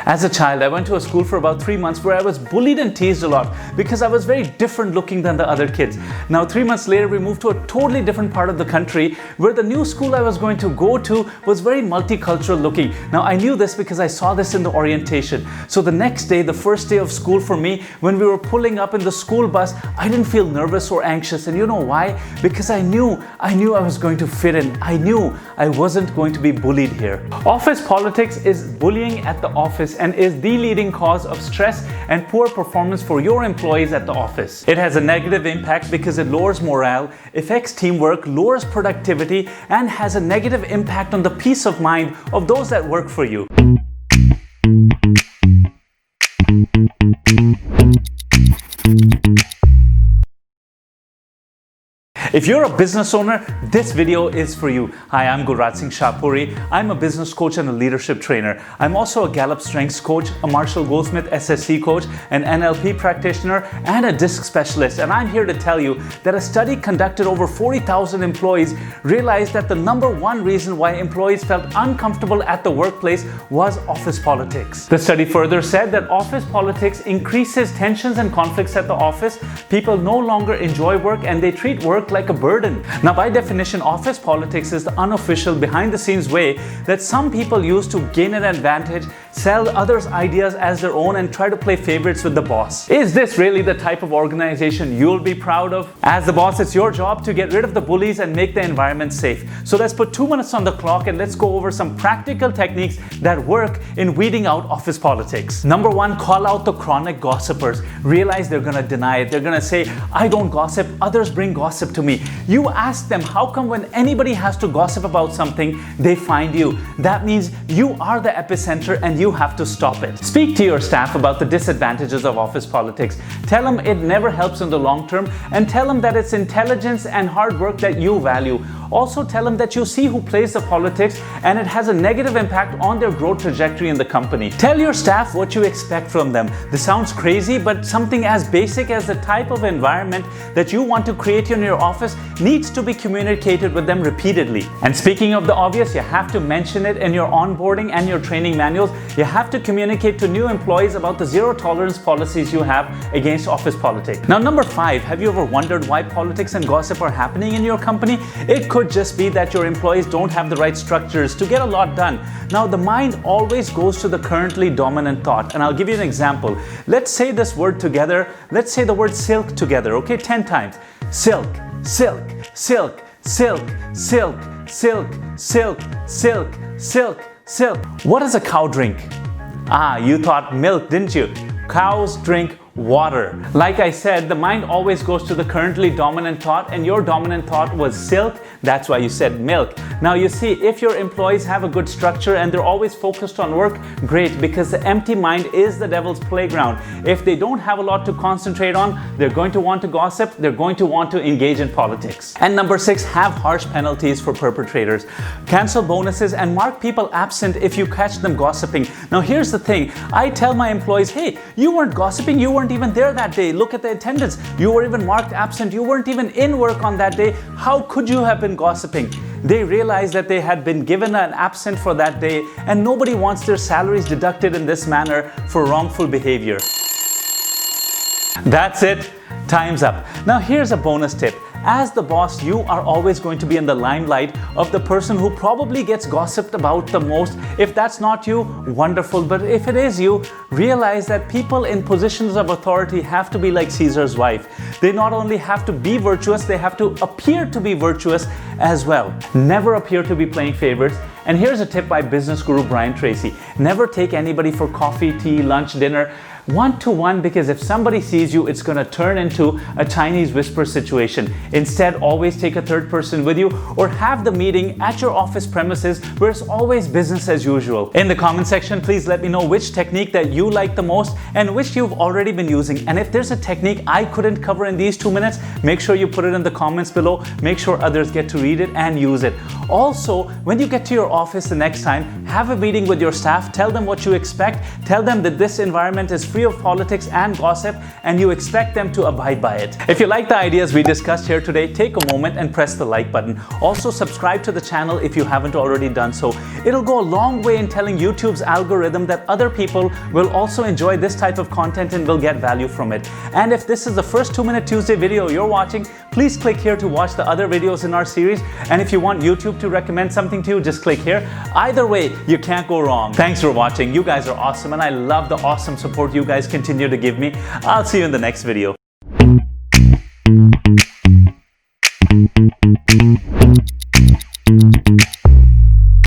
As a child, I went to a school for about 3 months where I was bullied and teased a lot because I was very different looking than the other kids. Now 3 months later, we moved to a totally different part of the country where the new school I was going to go to was very multicultural looking. Now I knew this because I saw this in the orientation. So the next day, the first day of school for me, when we were pulling up in the school bus, I didn't feel nervous or anxious. And you know why? Because I knew I was going to fit in. I knew I wasn't going to be bullied here. Office politics is bullying at the office and is the leading cause of stress and poor performance for your employees at the office. It has a negative impact because it lowers morale, affects teamwork, lowers productivity, and has a negative impact on the peace of mind of those that work for you. If you're a business owner, this video is for you. Hi, I'm Gulraj Shahpuri. I'm a business coach and a leadership trainer. I'm also a Gallup Strengths coach, a Marshall Goldsmith SSC coach, an NLP practitioner, and a DISC specialist. And I'm here to tell you that a study conducted over 40,000 employees realized that the number one reason why employees felt uncomfortable at the workplace was office politics. The study further said that office politics increases tensions and conflicts at the office. People no longer enjoy work and they treat work like a burden. Now, by definition, office politics is the unofficial behind-the-scenes way that some people use to gain an advantage, sell others' ideas as their own, and try to play favorites with the boss. Is this really the type of organization you'll be proud of? As the boss, it's your job to get rid of the bullies and make the environment safe. So let's put 2 minutes on the clock and let's go over some practical techniques that work in weeding out office politics. Number one, call out the chronic gossipers. Realize they're gonna deny it. They're gonna say, I don't gossip, others bring gossip to me. You ask them, how come when anybody has to gossip about something, they find you? That means you are the epicenter and you have to stop it. Speak to your staff about the disadvantages of office politics. Tell them it never helps in the long term, and tell them that it's intelligence and hard work that you value. Also tell them that you see who plays the politics and it has a negative impact on their growth trajectory in the company. Tell your staff what you expect from them. This sounds crazy, but something as basic as the type of environment that you want to create in your office needs to be communicated with them repeatedly. And speaking of the obvious, you have to mention it in your onboarding and your training manuals. You have to communicate to new employees about the zero tolerance policies you have against office politics. Now, number 5, have you ever wondered why politics and gossip are happening in your company? It could just be that your employees don't have the right structures to get a lot done. Now, the mind always goes to the currently dominant thought, and I'll give you an example. Let's say this word together. Let's say the word silk together, okay? 10 times. Silk, silk, silk, silk, silk, silk, silk, silk, silk, silk. What does a cow drink? You thought milk, didn't you? Cows drink water. Like I said, the mind always goes to the currently dominant thought, and your dominant thought was silk. That's why you said milk. Now you see, if your employees have a good structure and they're always focused on work, great, because the empty mind is the devil's playground. If they don't have a lot to concentrate on, they're going to want to gossip, they're going to want to engage in politics. And number 6, have harsh penalties for perpetrators. Cancel bonuses and mark people absent if you catch them gossiping. Now here's the thing, I tell my employees, hey, you weren't gossiping, you weren't even there that day. Look at the attendance. You were even marked absent. You weren't even in work on that day. How could you have been gossiping? They realized that they had been given an absent for that day, and nobody wants their salaries deducted in this manner for wrongful behavior. That's it. Time's up. Now here's a bonus tip. As the boss, you are always going to be in the limelight of the person who probably gets gossiped about the most. If that's not you, wonderful. But if it is you, realize that people in positions of authority have to be like Caesar's wife. They not only have to be virtuous, they have to appear to be virtuous as well. Never appear to be playing favorites. And here's a tip by business guru Brian Tracy. Never take anybody for coffee, tea, lunch, dinner, one-to-one, because if somebody sees you, it's going to turn into a Chinese whisper situation. Instead, always take a third person with you, or have the meeting at your office premises where it's always business as usual. In the comment section, please let me know which technique that you like the most and which you've already been using. And if there's a technique I couldn't cover in these 2 minutes, make sure you put it in the comments below. Make sure others get to read it and use it. Also, when you get to your office the next time, have a meeting with your staff. Tell them what you expect. Tell them that this environment is free of politics and gossip, and you expect them to abide by it. If you like the ideas we discussed here today, take a moment and press the like button. Also, subscribe to the channel if you haven't already done so. It'll go a long way in telling YouTube's algorithm that other people will also enjoy this type of content and will get value from it. And if this is the first 2-Minute Tuesday video you're watching, please click here to watch the other videos in our series. And if you want YouTube to recommend something to you, just click here. Either way, you can't go wrong. Thanks for watching. You guys are awesome, and I love the awesome support you guys continue to give me. I'll see you in the next video.